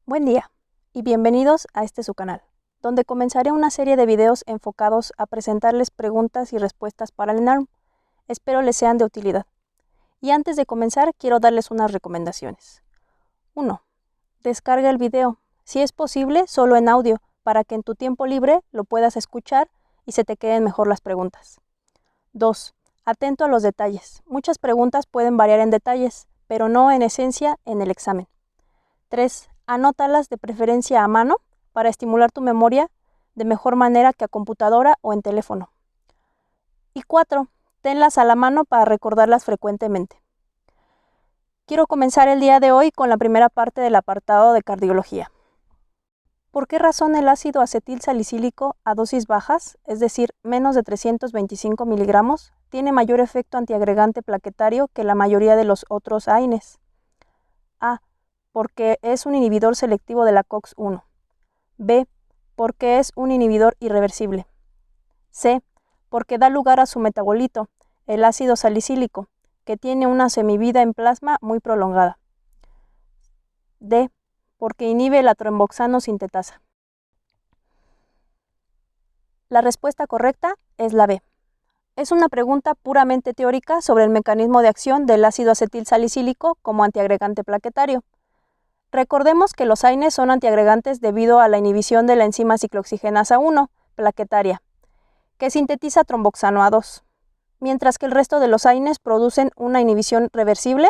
Buen día y bienvenidos a su canal, donde comenzaré una serie de videos enfocados a presentarles preguntas y respuestas para el ENARM. Espero les sean de utilidad. Y antes de comenzar, quiero darles unas recomendaciones. 1. Descarga el video, si es posible, solo en audio, para que en tu tiempo libre lo puedas escuchar y se te queden mejor las preguntas. 2. Atento a los detalles. Muchas preguntas pueden variar en detalles, pero no en esencia en el examen. 3. Anótalas de preferencia a mano para estimular tu memoria de mejor manera que a computadora o en teléfono. Y 4. Tenlas a la mano para recordarlas frecuentemente. Quiero comenzar el día de hoy con la primera parte del apartado de cardiología. ¿Por qué razón el ácido acetil salicílico a dosis bajas, es decir, menos de 325 miligramos, tiene mayor efecto antiagregante plaquetario que la mayoría de los otros AINES? A. Porque es un inhibidor selectivo de la COX-1. B. Porque es un inhibidor irreversible. C. Porque da lugar a su metabolito, el ácido salicílico, que tiene una semivida en plasma muy prolongada. D. Porque inhibe la tromboxano sintetasa. La respuesta correcta es la B. Es una pregunta puramente teórica sobre el mecanismo de acción del ácido acetil salicílico como antiagregante plaquetario. Recordemos que los AINES son antiagregantes debido a la inhibición de la enzima ciclooxigenasa 1, plaquetaria, que sintetiza tromboxano A2. Mientras que el resto de los AINES producen una inhibición reversible,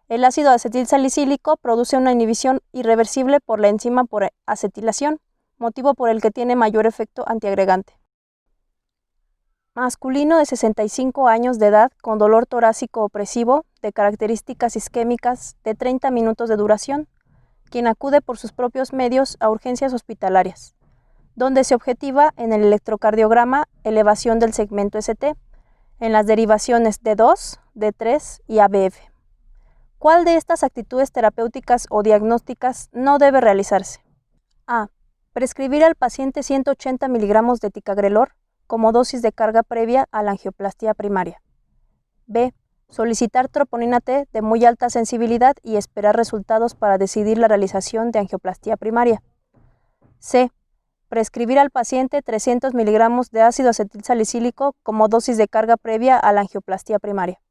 el ácido acetil salicílico produce una inhibición irreversible por la enzima por acetilación, motivo por el que tiene mayor efecto antiagregante. Masculino de 65 años de edad con dolor torácico opresivo de características isquémicas de 30 minutos de duración, quien acude por sus propios medios a urgencias hospitalarias, donde se objetiva en el electrocardiograma elevación del segmento ST, en las derivaciones D2, D3 y ABF. ¿Cuál de estas actitudes terapéuticas o diagnósticas no debe realizarse? A. Prescribir al paciente 180 miligramos de ticagrelor como dosis de carga previa a la angioplastía primaria. B. Solicitar troponina T de muy alta sensibilidad y esperar resultados para decidir la realización de angioplastía primaria. C. Prescribir al paciente 300 miligramos de ácido acetil salicílico como dosis de carga previa a la angioplastía primaria.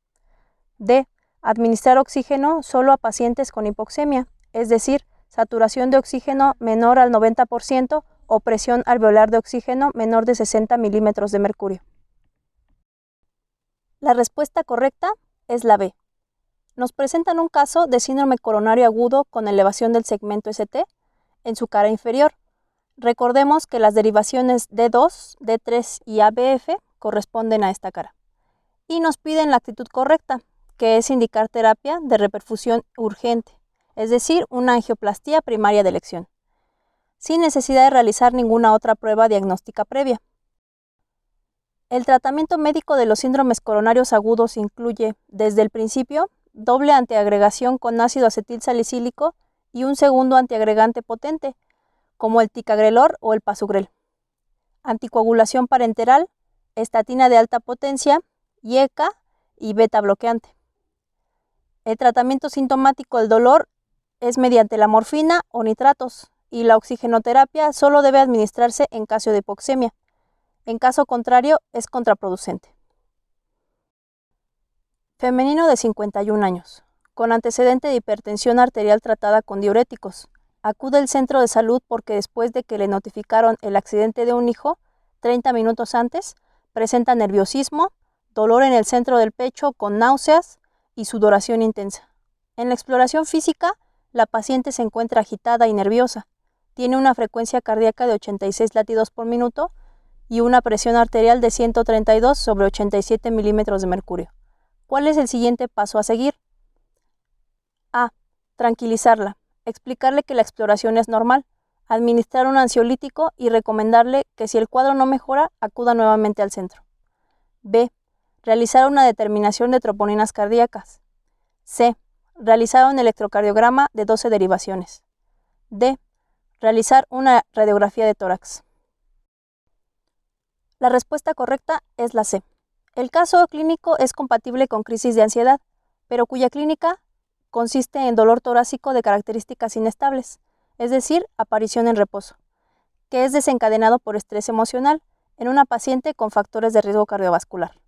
D. Administrar oxígeno solo a pacientes con hipoxemia, es decir, saturación de oxígeno menor al 90% o presión alveolar de oxígeno menor de 60 milímetros de mercurio. La respuesta correcta es la B. Nos presentan un caso de síndrome coronario agudo con elevación del segmento ST en su cara inferior. Recordemos que las derivaciones D2, D3 y ABF corresponden a esta cara. Y nos piden la actitud correcta, que es indicar terapia de reperfusión urgente, es decir, una angioplastía primaria de elección, sin necesidad de realizar ninguna otra prueba diagnóstica previa. El tratamiento médico de los síndromes coronarios agudos incluye, desde el principio, doble antiagregación con ácido acetil salicílico y un segundo antiagregante potente, como el ticagrelor o el pasugrel, anticoagulación parenteral, estatina de alta potencia, IECA y beta bloqueante. El tratamiento sintomático del dolor es mediante la morfina o nitratos y la oxigenoterapia solo debe administrarse en caso de hipoxemia. En caso contrario, es contraproducente. Femenino de 51 años, con antecedente de hipertensión arterial tratada con diuréticos. Acude al centro de salud porque después de que le notificaron el accidente de un hijo, 30 minutos antes, presenta nerviosismo, dolor en el centro del pecho con náuseas y sudoración intensa. En la exploración física, la paciente se encuentra agitada y nerviosa. Tiene una frecuencia cardíaca de 86 latidos por minuto y una presión arterial de 132 sobre 87 milímetros de mercurio. ¿Cuál es el siguiente paso a seguir? A. Tranquilizarla. Explicarle que la exploración es normal, administrar un ansiolítico y recomendarle que si el cuadro no mejora, acuda nuevamente al centro. B. Realizar una determinación de troponinas cardíacas. C. Realizar un electrocardiograma de 12 derivaciones. D. Realizar una radiografía de tórax. La respuesta correcta es la C. El caso clínico es compatible con crisis de ansiedad, pero cuya clínica consiste en dolor torácico de características inestables, es decir, aparición en reposo, que es desencadenado por estrés emocional en una paciente con factores de riesgo cardiovascular.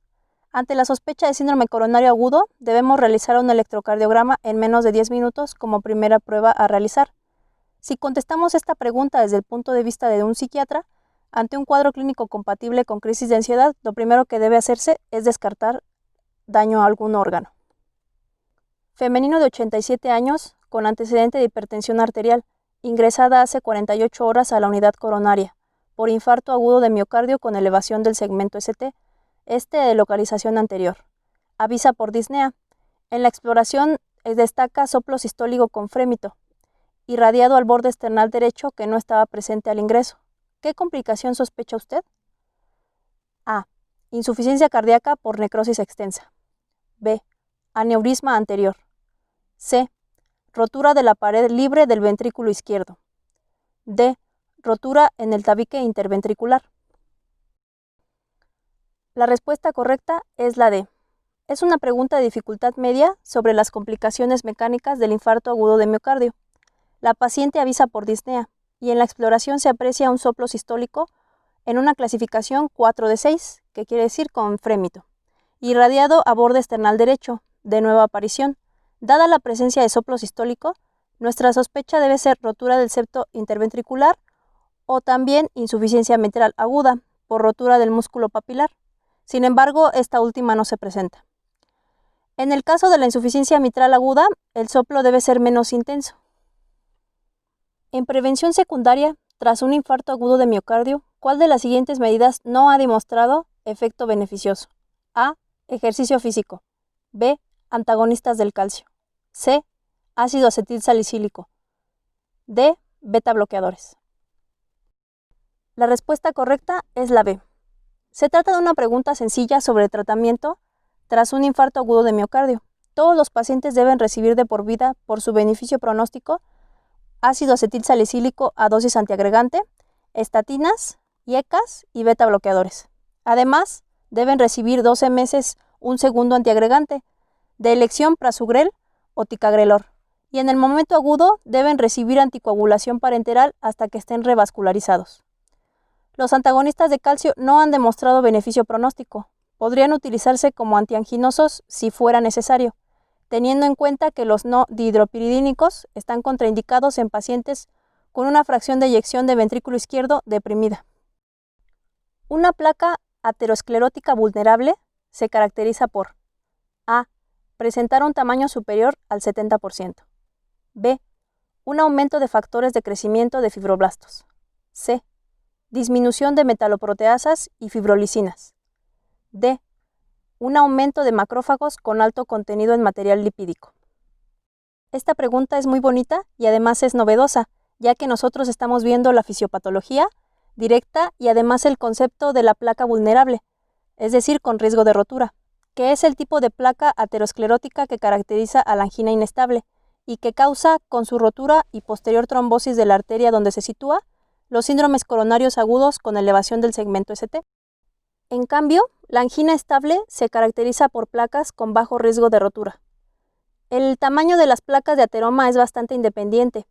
Ante la sospecha de síndrome coronario agudo, debemos realizar un electrocardiograma en menos de 10 minutos como primera prueba a realizar. Si contestamos esta pregunta desde el punto de vista de un psiquiatra, ante un cuadro clínico compatible con crisis de ansiedad, lo primero que debe hacerse es descartar daño a algún órgano. Femenino de 87 años, con antecedente de hipertensión arterial, ingresada hace 48 horas a la unidad coronaria, por infarto agudo de miocardio con elevación del segmento ST, de localización anterior. Avisa por disnea. En la exploración destaca soplo sistólico con frémito, irradiado al borde esternal derecho que no estaba presente al ingreso. ¿Qué complicación sospecha usted? A. Insuficiencia cardíaca por necrosis extensa. B. Aneurisma anterior. C. Rotura de la pared libre del ventrículo izquierdo. D. Rotura en el tabique interventricular. La respuesta correcta es la D. Es una pregunta de dificultad media sobre las complicaciones mecánicas del infarto agudo de miocardio. La paciente avisa por disnea y en la exploración se aprecia un soplo sistólico en una clasificación 4 de 6, que quiere decir con frémito, irradiado a borde esternal derecho, de nueva aparición. Dada la presencia de soplo sistólico, nuestra sospecha debe ser rotura del septo interventricular o también insuficiencia mitral aguda por rotura del músculo papilar. Sin embargo, esta última no se presenta. En el caso de la insuficiencia mitral aguda, el soplo debe ser menos intenso. En prevención secundaria, tras un infarto agudo de miocardio, ¿cuál de las siguientes medidas no ha demostrado efecto beneficioso? A. Ejercicio físico. B. Antagonistas del calcio. C. Ácido acetil salicílico. D. Beta bloqueadores. La respuesta correcta es la B. Se trata de una pregunta sencilla sobre el tratamiento tras un infarto agudo de miocardio. Todos los pacientes deben recibir de por vida, por su beneficio pronóstico, ácido acetil salicílico a dosis antiagregante, estatinas, IECAS y beta bloqueadores. Además, deben recibir 12 meses un segundo antiagregante, de elección prasugrel o ticagrelor, y en el momento agudo deben recibir anticoagulación parenteral hasta que estén revascularizados. Los antagonistas de calcio no han demostrado beneficio pronóstico. Podrían utilizarse como antianginosos si fuera necesario, teniendo en cuenta que los no dihidropiridínicos están contraindicados en pacientes con una fracción de eyección de ventrículo izquierdo deprimida. Una placa aterosclerótica vulnerable se caracteriza por A. Presentar un tamaño superior al 70%. B. Un aumento de factores de crecimiento de fibroblastos. C. Disminución de metaloproteasas y fibrolicinas. D. Un aumento de macrófagos con alto contenido en material lipídico. Esta pregunta es muy bonita y además es novedosa, ya que nosotros estamos viendo la fisiopatología directa y además el concepto de la placa vulnerable, es decir, con riesgo de rotura, que es el tipo de placa aterosclerótica que caracteriza a la angina inestable y que causa, con su rotura y posterior trombosis de la arteria donde se sitúa, los síndromes coronarios agudos con elevación del segmento ST. En cambio, la angina estable se caracteriza por placas con bajo riesgo de rotura. El tamaño de las placas de ateroma es bastante independiente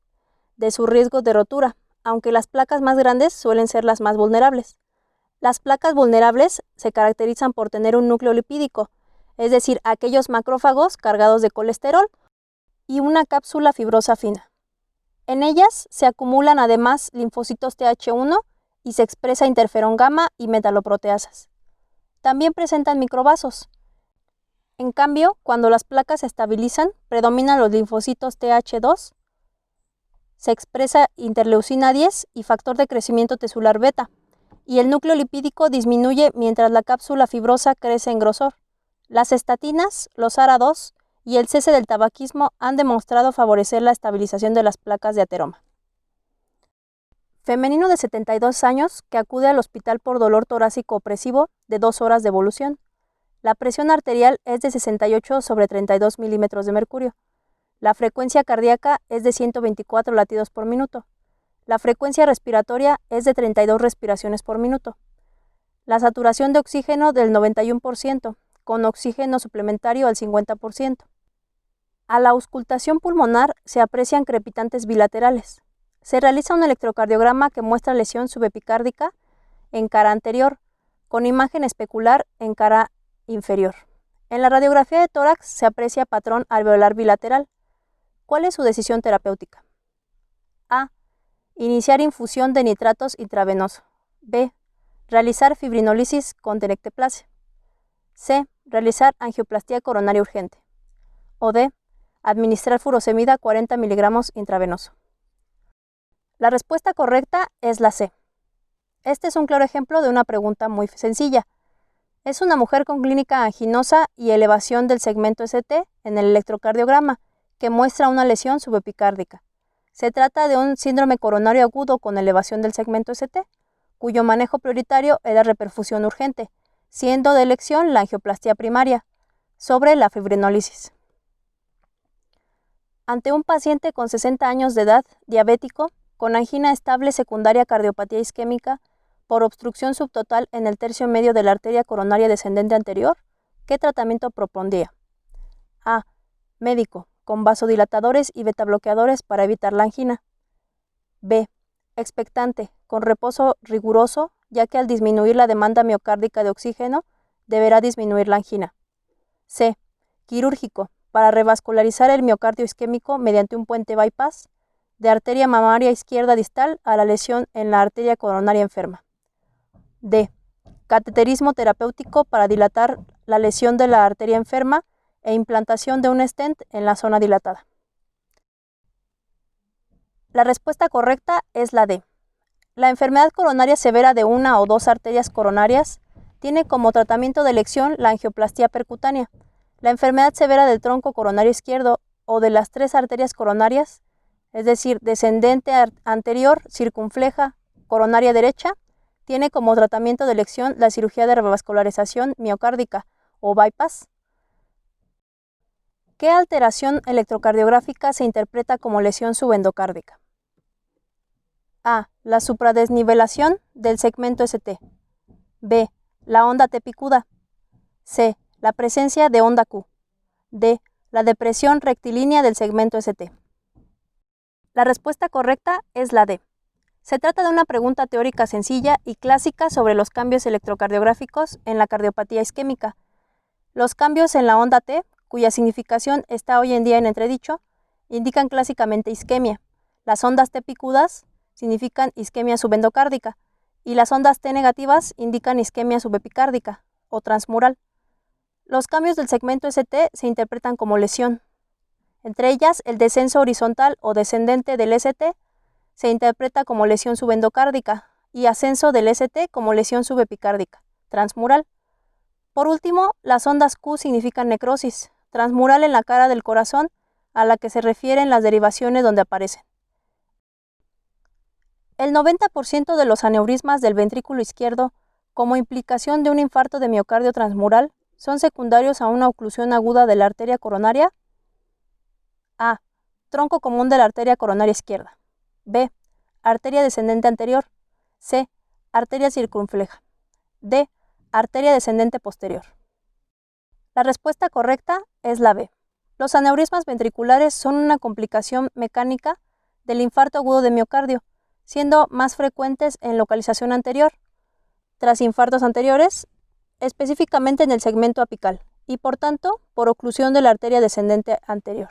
de su riesgo de rotura, aunque las placas más grandes suelen ser las más vulnerables. Las placas vulnerables se caracterizan por tener un núcleo lipídico, es decir, aquellos macrófagos cargados de colesterol y una cápsula fibrosa fina. En ellas se acumulan además linfocitos Th1 y se expresa interferón gamma y metaloproteasas. También presentan microvasos. En cambio, cuando las placas se estabilizan, predominan los linfocitos Th2, se expresa interleucina 10 y factor de crecimiento tesular beta, y el núcleo lipídico disminuye mientras la cápsula fibrosa crece en grosor. Las estatinas, los ARA2 y el cese del tabaquismo han demostrado favorecer la estabilización de las placas de ateroma. Femenino de 72 años que acude al hospital por dolor torácico opresivo de 2 horas de evolución. La presión arterial es de 68/32 milímetros de mercurio. La frecuencia cardíaca es de 124 latidos por minuto. La frecuencia respiratoria es de 32 respiraciones por minuto. La saturación de oxígeno del 91%, con oxígeno suplementario al 50%. A la auscultación pulmonar se aprecian crepitantes bilaterales. Se realiza un electrocardiograma que muestra lesión subepicárdica en cara anterior, con imagen especular en cara inferior. En la radiografía de tórax se aprecia patrón alveolar bilateral. ¿Cuál es su decisión terapéutica? A. Iniciar infusión de nitratos intravenoso. B. Realizar fibrinólisis con tenecteplase. C. Realizar angioplastía coronaria urgente. O D. Administrar furosemida 40 miligramos intravenoso. La respuesta correcta es la C. Este es un claro ejemplo de una pregunta muy sencilla. Es una mujer con clínica anginosa y elevación del segmento ST en el electrocardiograma, que muestra una lesión subepicárdica. Se trata de un síndrome coronario agudo con elevación del segmento ST, cuyo manejo prioritario era reperfusión urgente, siendo de elección la angioplastía primaria, sobre la fibrinólisis. Ante un paciente con 60 años de edad, diabético, con angina estable secundaria cardiopatía isquémica, por obstrucción subtotal en el tercio medio de la arteria coronaria descendente anterior, ¿qué tratamiento propondría? A. Médico, con vasodilatadores y betabloqueadores para evitar la angina. B. Expectante, con reposo riguroso, ya que al disminuir la demanda miocárdica de oxígeno, deberá disminuir la angina. C. Quirúrgico, para revascularizar el miocardio isquémico mediante un puente bypass de arteria mamaria izquierda distal a la lesión en la arteria coronaria enferma. D. Cateterismo terapéutico para dilatar la lesión de la arteria enferma e implantación de un stent en la zona dilatada. La respuesta correcta es la D. La enfermedad coronaria severa de una o dos arterias coronarias tiene como tratamiento de elección la angioplastía percutánea. La enfermedad severa del tronco coronario izquierdo o de las tres arterias coronarias, es decir, descendente anterior, circunfleja, coronaria derecha, tiene como tratamiento de elección la cirugía de revascularización miocárdica o bypass. ¿Qué alteración electrocardiográfica se interpreta como lesión subendocárdica? A. La supradesnivelación del segmento ST. B. La onda T picuda. C. La presencia de onda Q. D. La depresión rectilínea del segmento ST. La respuesta correcta es la D. Se trata de una pregunta teórica sencilla y clásica sobre los cambios electrocardiográficos en la cardiopatía isquémica. Los cambios en la onda T, cuya significación está hoy en día en entredicho, indican clásicamente isquemia. Las ondas T picudas significan isquemia subendocárdica y las ondas T negativas indican isquemia subepicárdica o transmural. Los cambios del segmento ST se interpretan como lesión. Entre ellas, el descenso horizontal o descendente del ST se interpreta como lesión subendocárdica y ascenso del ST como lesión subepicárdica, transmural. Por último, las ondas Q significan necrosis, transmural en la cara del corazón, a la que se refieren las derivaciones donde aparecen. El 90% de los aneurismas del ventrículo izquierdo, como implicación de un infarto de miocardio transmural, son secundarios a una oclusión aguda de la arteria coronaria. A. Tronco común de la arteria coronaria izquierda. B. Arteria descendente anterior. C. Arteria circunfleja. D. Arteria descendente posterior. La respuesta correcta es la B. Los aneurismas ventriculares son una complicación mecánica del infarto agudo de miocardio, siendo más frecuentes en localización anterior, tras infartos anteriores, específicamente en el segmento apical, y por tanto, por oclusión de la arteria descendente anterior.